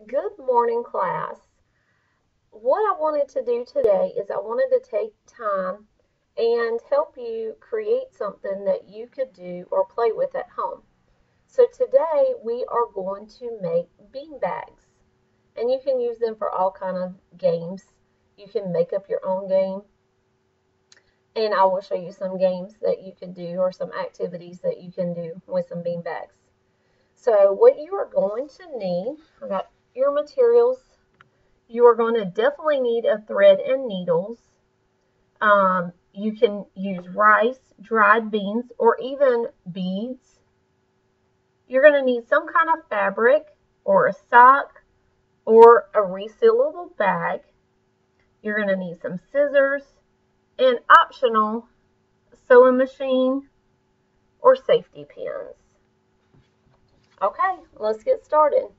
Good morning, class. What I wanted to do today is I wanted to take time and help you create something that you could do or play with at home. So today we are going to make bean bags, and you can use them for all kind of games. You can make up your own game, and I will show you some games that you can do or some activities that you can do with some bean bags. So what you are going to need, I got your materials. You are going to definitely need a thread and needles. You can use rice, dried beans, or even beads. You're going to need some kind of fabric or a sock or a resealable bag. You're going to need some scissors and optional sewing machine or safety pins. Okay, let's get started.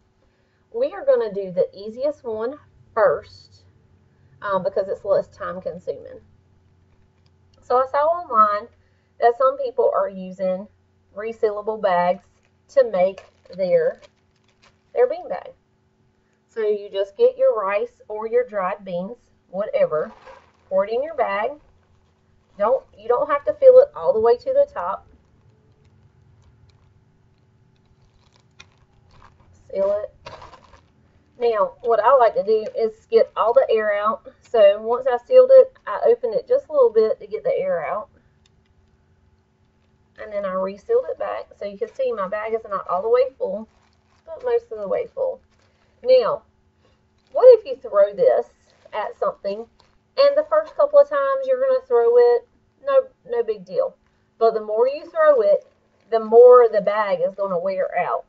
We are going to do the easiest one first because it's less time consuming. So I saw online that some people are using resealable bags to make their bean bag. So you just get your rice or your dried beans, whatever, pour it in your bag. You don't have to fill it all the way to the top. Seal it. Now, what I like to do is get all the air out. So once I sealed it, I opened it just a little bit to get the air out. And then I resealed it back. So you can see my bag is not all the way full, but most of the way full. Now, what if you throw this at something and the first couple of times you're going to throw it, no big deal. But the more you throw it, the more the bag is going to wear out.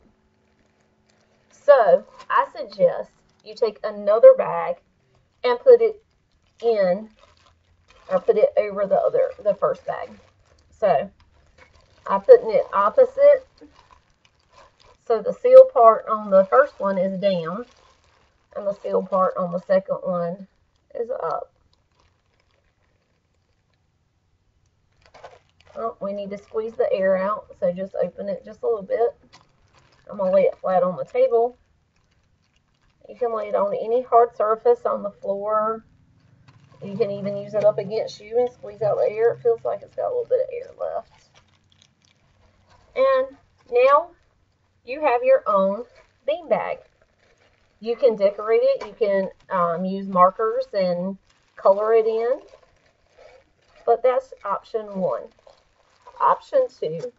So I suggest you take another bag and put it in, or put it over the first bag. So I'm putting it opposite. So the seal part on the first one is down, and the seal part on the second one is up. Oh, we need to squeeze the air out, so just open it just a little bit. I'm going to lay it flat on the table. You can lay it on any hard surface on the floor. You can even use it up against you and squeeze out the air. It feels like it's got a little bit of air left. And now you have your own bean bag. You can decorate it. You can use markers and color it in. But that's option one. Option two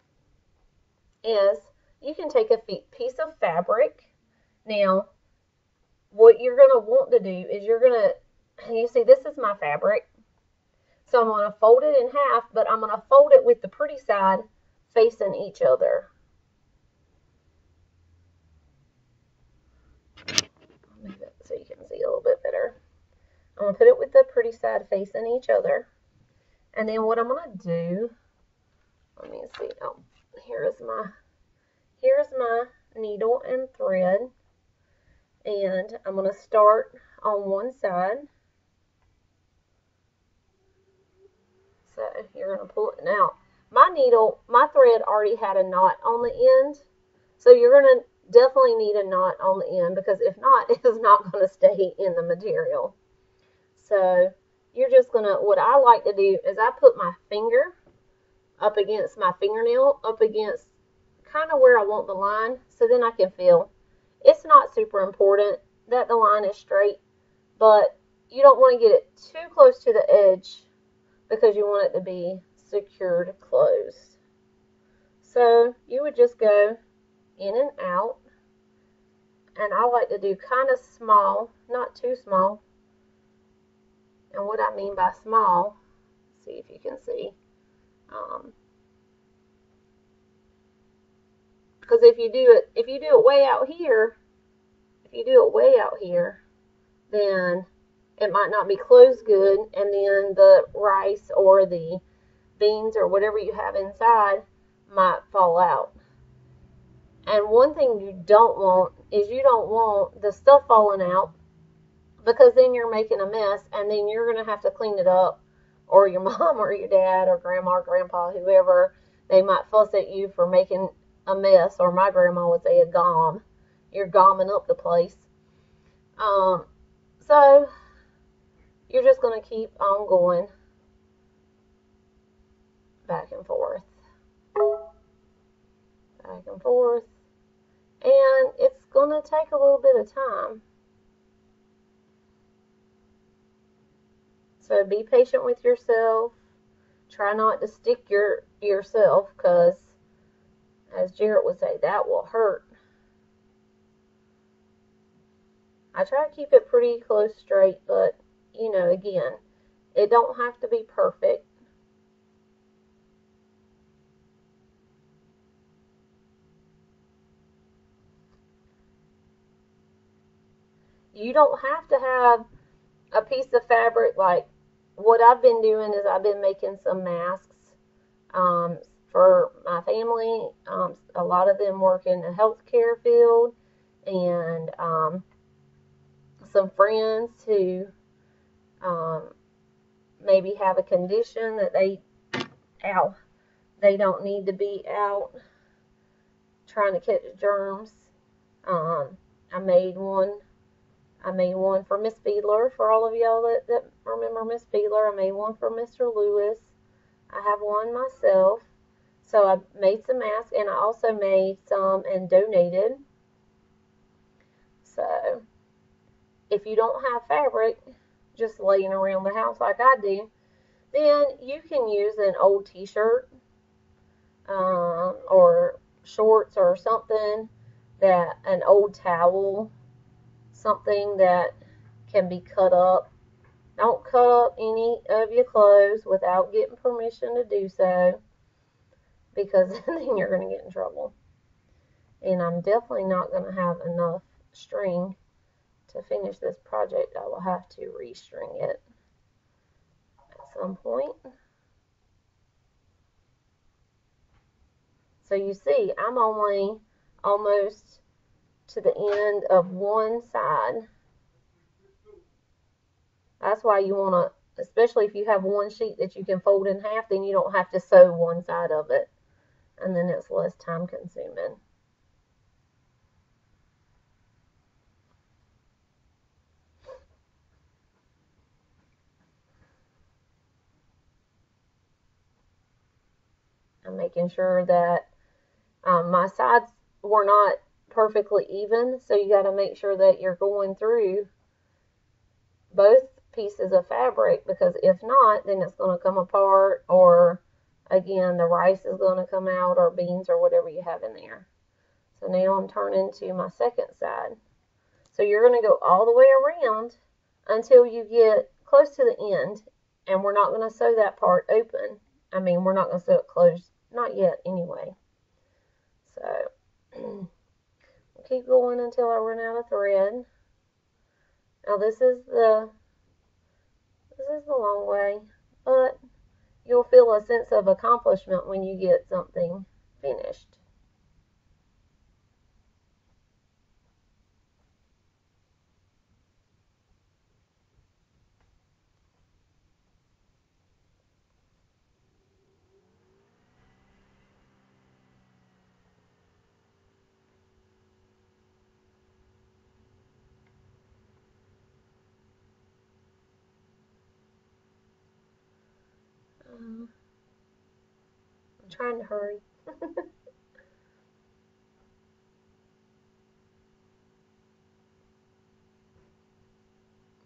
is you can take a piece of fabric. Now, what you're going to want to do is you see this is my fabric. So I'm going to fold it in half, but I'm going to fold it with the pretty side facing each other. I'll move it so you can see a little bit better. I'm going to put it with the pretty side facing each other. And then what I'm going to do, let me see. Oh, here's my needle and thread. And I'm going to start on one side. So you're going to pull it. Now, my thread already had a knot on the end. So you're going to definitely need a knot on the end, because if not, it is not going to stay in the material. So you're just going to, what I like to do is I put my finger up against my fingernail, up against kind of where I want the line, so then I can feel. It's not super important that the line is straight, but you don't want to get it too close to the edge because you want it to be secured closed. So you would just go in and out, and I like to do kind of small, not too small. And what I mean by small, see if you can see, because if you do it way out here, then it might not be closed good, and then the rice or the beans or whatever you have inside might fall out. And one thing you don't want is you don't want the stuff falling out, because then you're making a mess, and then you're going to have to clean it up, or your mom or your dad or grandma or grandpa, whoever, they might fuss at you for making a mess, or my grandma would say a gom. You're gomming up the place. So you're just going to keep on going back and forth, back and forth, and it's going to take a little bit of time. So be patient with yourself. Try not to stick yourself, because as Jarrett would say, that will hurt. I try to keep it pretty close straight, but you know, again, it don't have to be perfect. You don't have to have a piece of fabric. Like what I've been doing is I've been making some masks um, for my family. A lot of them work in the healthcare field, and some friends who um, maybe have a condition that they don't need to be out trying to catch germs. Um, I made one. I made one for Miss Fiedler, for all of y'all that remember Miss Fiedler. I made one for Mr. Lewis. I have one myself. So I made some masks, and I also made some and donated. So if you don't have fabric just laying around the house like I do, then you can use an old t-shirt or shorts or something, that an old towel, something that can be cut up. Don't cut up any of your clothes without getting permission to do so, because then you're going to get in trouble. And I'm definitely not going to have enough string to finish this project. I will have to restring it at some point. So you see, I'm only almost to the end of one side. That's why you want to, especially if you have one sheet that you can fold in half, then you don't have to sew one side of it, and then it's less time consuming. I'm making sure that my sides were not perfectly even, so you got to make sure that you're going through both pieces of fabric, because if not, then it's going to come apart, or again, the rice is going to come out, or beans, or whatever you have in there. So now I'm turning to my second side. So you're going to go all the way around until you get close to the end, and we're not going to sew that part open. I mean, we're not going to sew it closed, not yet anyway. So we'll keep going until I run out of thread. Now this is the long way, but you'll feel a sense of accomplishment when you get something finished. I'm trying to hurry.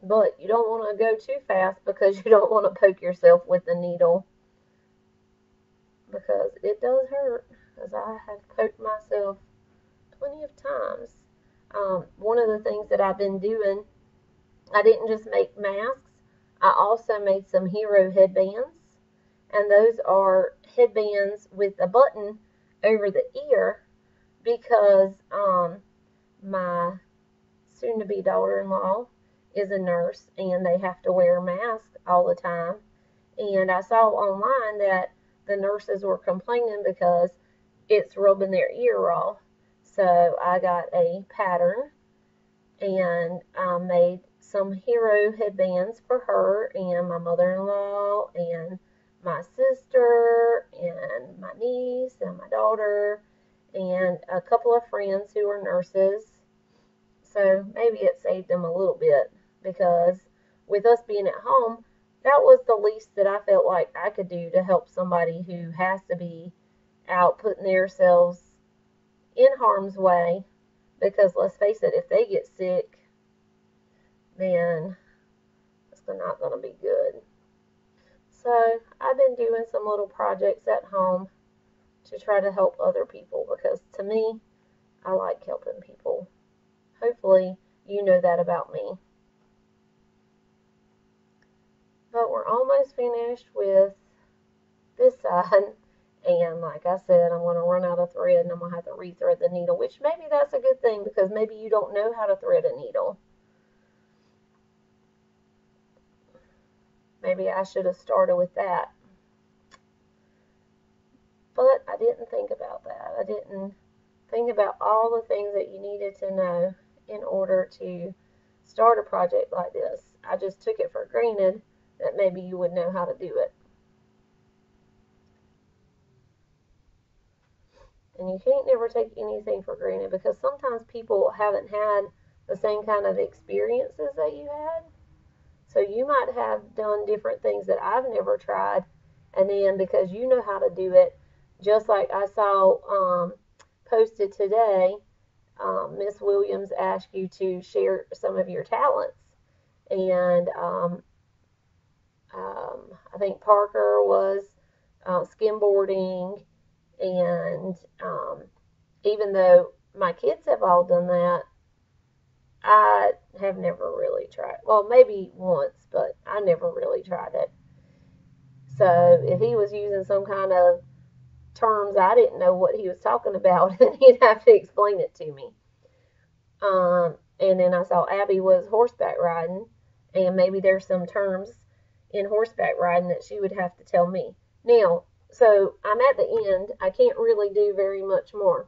But you don't want to go too fast, because you don't want to poke yourself with the needle, because it does hurt, because I have poked myself plenty of times. One of the things that I've been doing, I didn't just make masks, I also made some hero headbands, and those are headbands with a button over the ear, because my soon-to-be daughter-in-law is a nurse, and they have to wear a mask all the time. And I saw online that the nurses were complaining because it's rubbing their ear raw. So I got a pattern, and I made some hero headbands for her and my mother-in-law and my sister and my niece and my daughter and a couple of friends who are nurses. So maybe it's saved them a little bit, because with us being at home, that was the least that I felt like I could do to help somebody who has to be out putting themselves in harm's way. Because let's face it, if they get sick, then it's not going to be good. So I've been doing some little projects at home to try to help other people, because to me, I like helping people. Hopefully you know that about me. But we're almost finished with this side. And like I said, I'm going to run out of thread and I'm going to have to rethread the needle, which maybe that's a good thing, because maybe you don't know how to thread a needle. Maybe I should have started with that. But I didn't think about that. I didn't think about all the things that you needed to know in order to start a project like this. I just took it for granted that maybe you would know how to do it. And you can't never take anything for granted, because sometimes people haven't had the same kind of experiences that you had. So you might have done different things that I've never tried, and then because you know how to do it, just like I saw posted today, Miss Williams asked you to share some of your talents. And I think Parker was skimboarding, and even though my kids have all done that, I have never really tried. Well, maybe once, but I never really tried it. So if he was using some kind of terms, I didn't know what he was talking about, and he'd have to explain it to me. And then I saw Abby was horseback riding, and maybe there's some terms in horseback riding that she would have to tell me. Now, so I'm at the end. I can't really do very much more.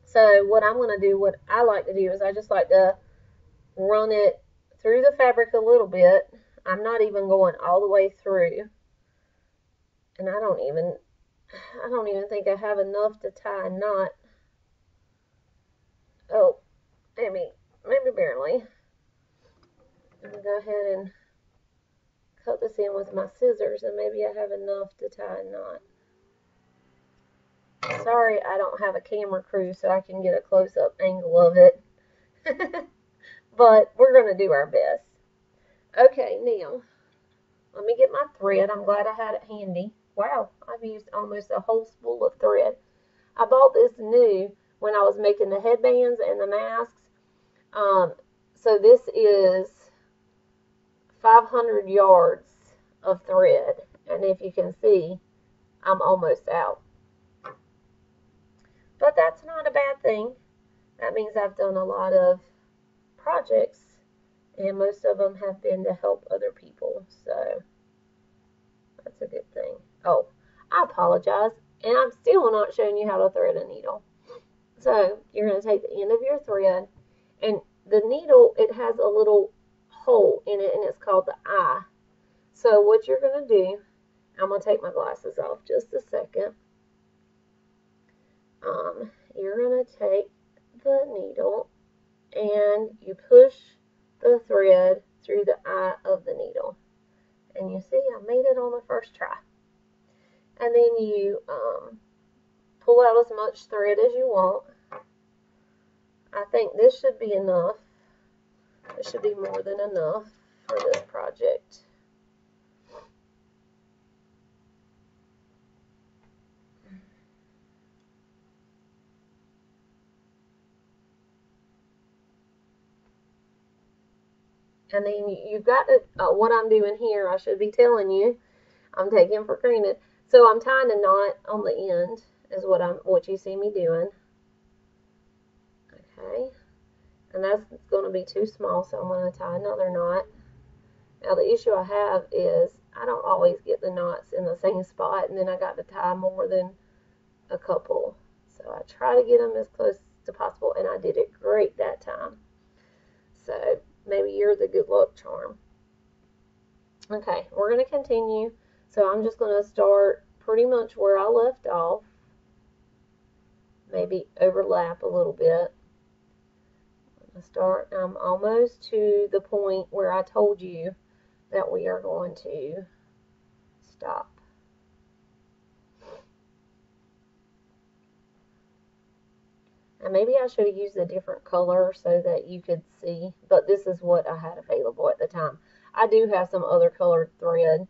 So what I'm going to do, what I like to do, is I just like to run it through the fabric a little bit. I'm not even going all the way through. And I don't even think I have enough to tie a knot. Oh, maybe barely. I'm going to go ahead and cut this in with my scissors, and maybe I have enough to tie a knot. Sorry, I don't have a camera crew so I can get a close-up angle of it. But we're going to do our best. Okay, now, let me get my thread. I'm glad I had it handy. Wow, I've used almost a whole spool of thread. I bought this new when I was making the headbands and the masks. So this is 500 yards of thread. And if you can see, I'm almost out. But that's not a bad thing. That means I've done a lot of projects, and most of them have been to help other people. So that's a good thing. Oh, I apologize. And I'm still not showing you how to thread a needle. So you're going to take the end of your thread, and the needle, it has a little hole in it, and it's called the eye. So what you're going to do, I'm going to take my glasses off just a second. You're going to take the needle and you push the thread through the eye of the needle. And you see, I made it on the first try. And then you pull out as much thread as you want. I think this should be enough. It should be more than enough for this project. And then you've got to, what I'm doing here, I should be telling you, I'm taking for granted. So I'm tying a knot on the end, is what you see me doing. Okay. And that's going to be too small, so I'm going to tie another knot. Now the issue I have is I don't always get the knots in the same spot, and then I got to tie more than a couple. So I try to get them as close to possible, and I did it great that time. So maybe you're the good luck charm. Okay, we're going to continue. So I'm just going to start pretty much where I left off. Maybe overlap a little bit. I'm almost to the point where I told you that we are going to stop. And maybe I should have used a different color so that you could see, but this is what I had available at the time. I do have some other colored thread,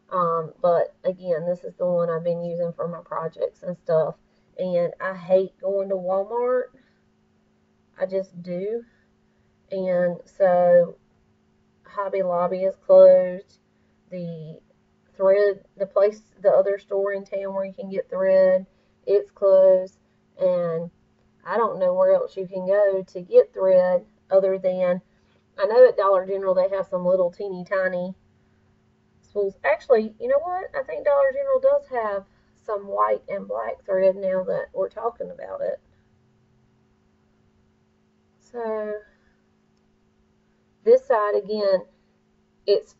but again, this is the one I've been using for my projects and stuff. And I hate going to Walmart. I just do. And so Hobby Lobby is closed. The other store in town where you can get thread, it's closed. And I don't know where else you can go to get thread other than, I know at Dollar General they have some little teeny tiny spools. Actually, you know what? I think Dollar General does have some white and black thread now that we're talking about it. So this side again, it's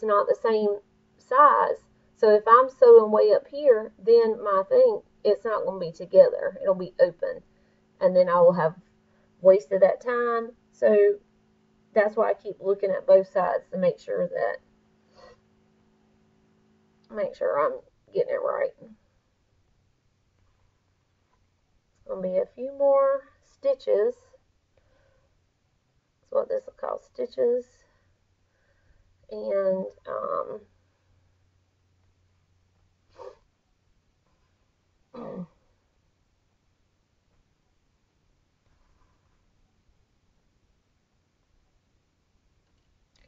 not the same size. So if I'm sewing way up here, then my thing, it's not going to be together. It'll be open. And then I will have wasted that time. So that's why I keep looking at both sides to make sure I'm getting it right. It's going to be a few more stitches. That's what this will call stitches. And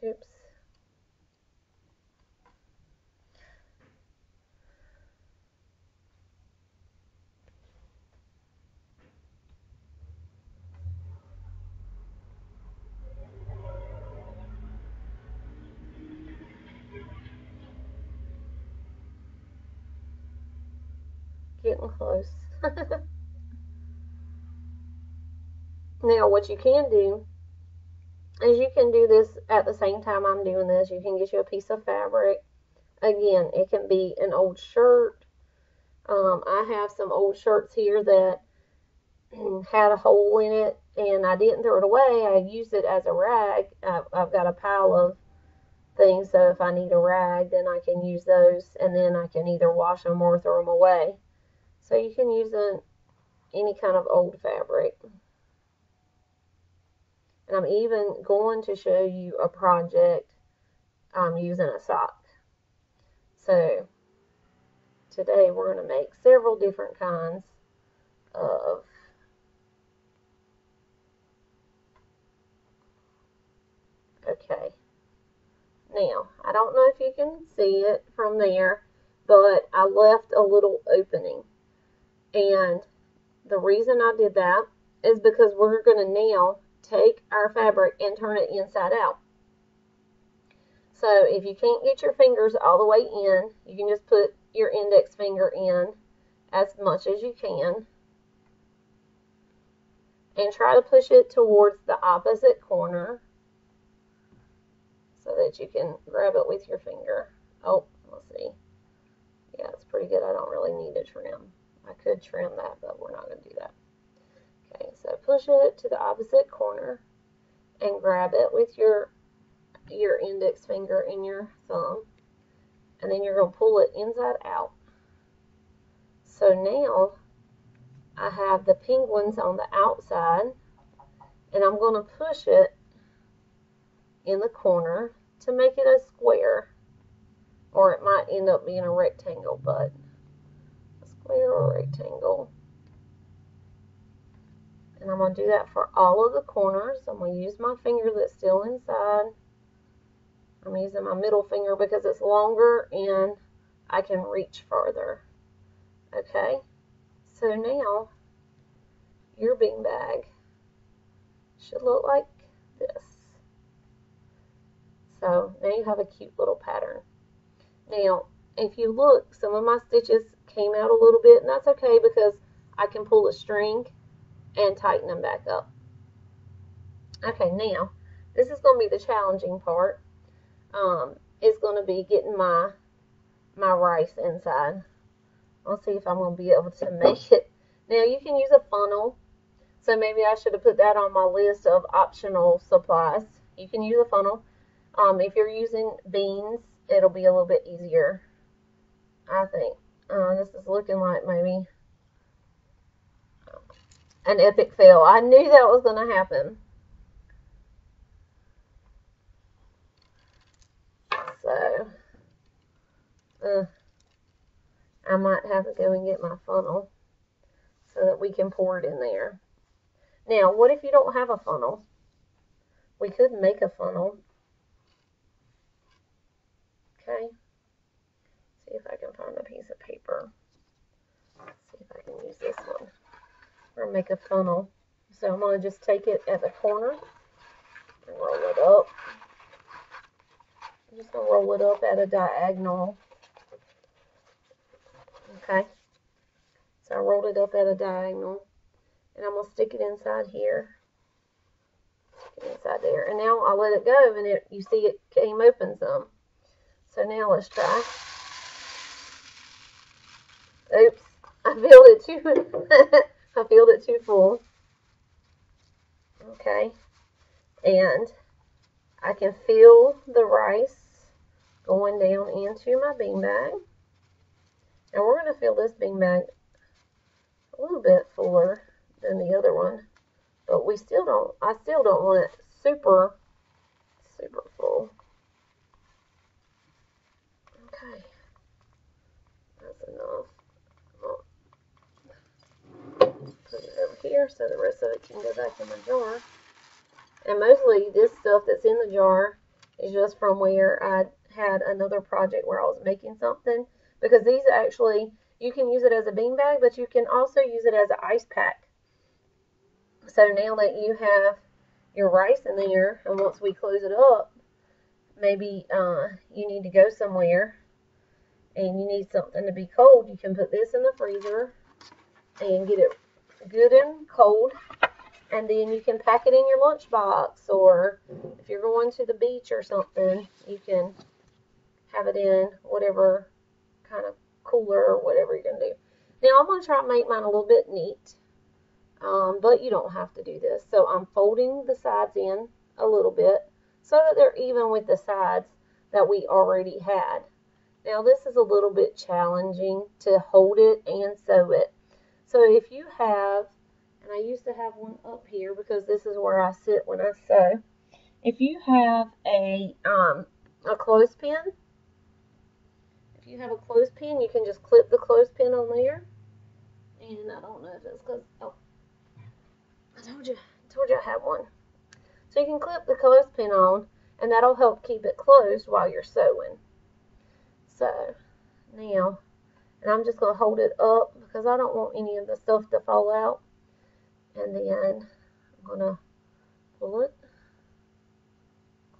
oops. Getting close. Now what you can do is you can do this at the same time I'm doing this. You can get you a piece of fabric. Again, it can be an old shirt. I have some old shirts here that had a hole in it, and I didn't throw it away. I used it as a rag. I've got a pile of things, so if I need a rag, then I can use those, and then I can either wash them or throw them away. So you can use any kind of old fabric. And I'm even going to show you a project using a sock. So today we're going to make several different kinds of okay. Now, I don't know if you can see it from there, but I left a little opening. And the reason I did that is because we're going to now take our fabric and turn it inside out. So if you can't get your fingers all the way in, you can just put your index finger in as much as you can. And try to push it towards the opposite corner so that you can grab it with your finger. Oh, let's see. Yeah, it's pretty good. I don't really need to trim. I could trim that, but we're not going to do that. Okay, so push it to the opposite corner and grab it with your index finger and your thumb. And then you're going to pull it inside out. So now I have the penguins on the outside, and I'm going to push it in the corner to make it a square, or it might end up being a rectangle, but a square or rectangle. And I'm going to do that for all of the corners. I'm going to use my finger that's still inside. I'm using my middle finger because it's longer and I can reach further. Okay, so now your beanbag should look like this. So now you have a cute little pattern. Now, if you look, some of my stitches came out a little bit, and that's okay because I can pull a string and tighten them back up. Okay, now, this is going to be the challenging part. It's going to be getting my rice inside. Let's see if I'm going to be able to make it. Now, you can use a funnel. So maybe I should have put that on my list of optional supplies. You can use a funnel. If you're using beans, it'll be a little bit easier, I think. This is looking like maybe an epic fail. I knew that was going to happen. So, I might have to go and get my funnel so that we can pour it in there. Now, what if you don't have a funnel? We could make a funnel. Okay. See if I can find a piece of paper. Let's see if I can use this one. Or make a funnel. So I'm going to just take it at the corner and roll it up. I'm just going to roll it up at a diagonal. Okay. So I rolled it up at a diagonal. And I'm going to stick it inside here. Stick it inside there. And now I'll let it go, and you see it came open some. So now let's try. Oops. I filled it too full. Okay. And I can feel the rice going down into my beanbag. And we're going to fill this beanbag a little bit fuller than the other one. But I still don't want it super full. Okay. That's enough. Put it over here so the rest of it can go back in the jar. And mostly this stuff that's in the jar is just from where I had another project where I was making something. Because these actually, you can use it as a beanbag, but you can also use it as an ice pack. So now that you have your rice in there, and once we close it up, maybe you need to go somewhere and you need something to be cold, you can put this in the freezer and get it good and cold, and then you can pack it in your lunchbox, or if you're going to the beach or something, you can have it in whatever kind of cooler or whatever you're going to do. Now I'm going to try to make mine a little bit neat, but you don't have to do this. So I'm folding the sides in a little bit so that they're even with the sides that we already had. Now this is a little bit challenging to hold it and sew it. So if you have, and I used to have one up here because this is where I sit when I sew. If you have a clothespin, you can just clip the clothespin on there. And I don't know if it's because, oh, I told you I have one. So you can clip the clothespin on, and that'll help keep it closed while you're sewing. So now, and I'm just going to hold it up because I don't want any of the stuff to fall out. And then I'm going to pull it.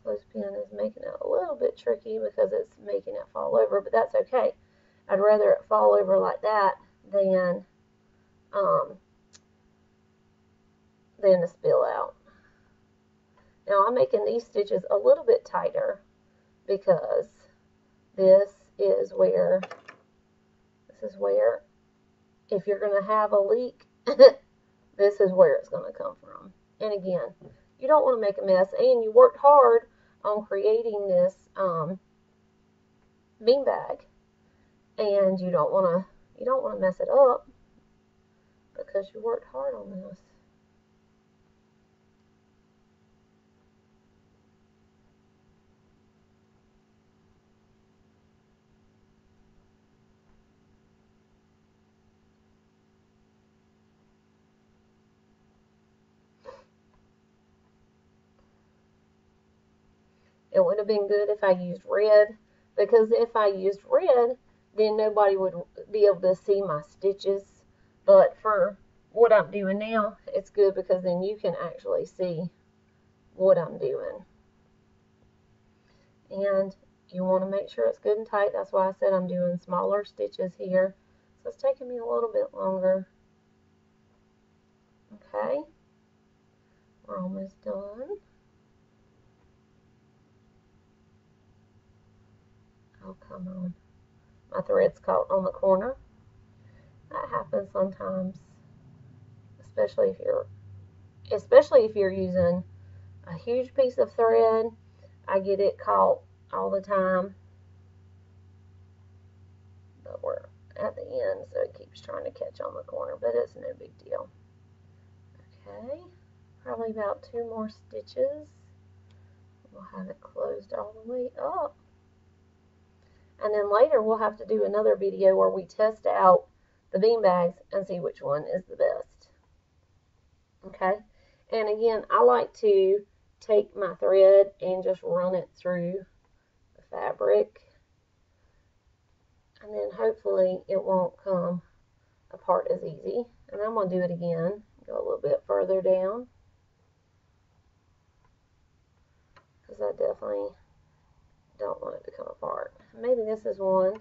Clothespin is making it a little bit tricky because it's making it fall over, but that's okay. I'd rather it fall over like that than to spill out. Now I'm making these stitches a little bit tighter because this is where if you're going to have a leak, this is where it's going to come from. And again, you don't want to make a mess, and you worked hard on creating this beanbag, and you don't want to mess it up because you worked hard on this. It would have been good if I used red, because if I used red, then nobody would be able to see my stitches. But for what I'm doing now, it's good because then you can actually see what I'm doing. And you want to make sure it's good and tight. That's why I said I'm doing smaller stitches here. So it's taking me a little bit longer. Okay, we're almost done. Oh, come on. My thread's caught on the corner. That happens sometimes, especially if you're especially if you're using a huge piece of thread. I get it caught all the time, but we're at the end, so it keeps trying to catch on the corner, but it's no big deal. Okay, probably about 2 more stitches. We'll have it closed all the way up. And then later we'll have to do another video where we test out the bean bags and see which one is the best. Okay, and again, I like to take my thread and just run it through the fabric, and then hopefully it won't come apart as easy. And I'm going to do it again, go a little bit further down, because I definitely don't want it to come apart. Maybe this is one,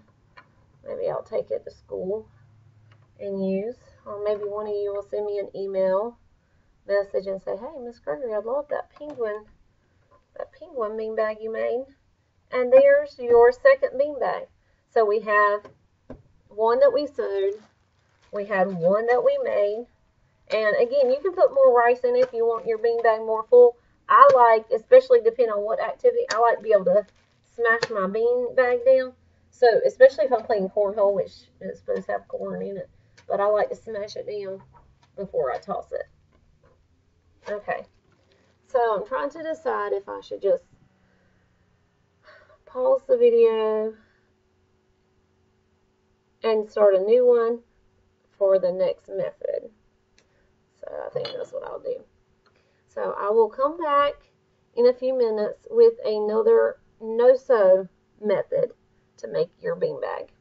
maybe I'll take it to school and use, or maybe one of you will send me an email message and say, hey, Miss Gregory, I love that penguin bean bag you made. And there's your second bean bag. So we have one that we sewed, we had one that we made, and again, you can put more rice in it if you want your bean bag more full. I like, especially depending on what activity, I like to be able to smash my bean bag down. So especially if I'm playing cornhole, which is supposed to have corn in it, but I like to smash it down before I toss it. Okay, so I'm trying to decide if I should just pause the video and start a new one for the next method. So I think that's what I'll do. So I will come back in a few minutes with another no-sew method to make your bean bag.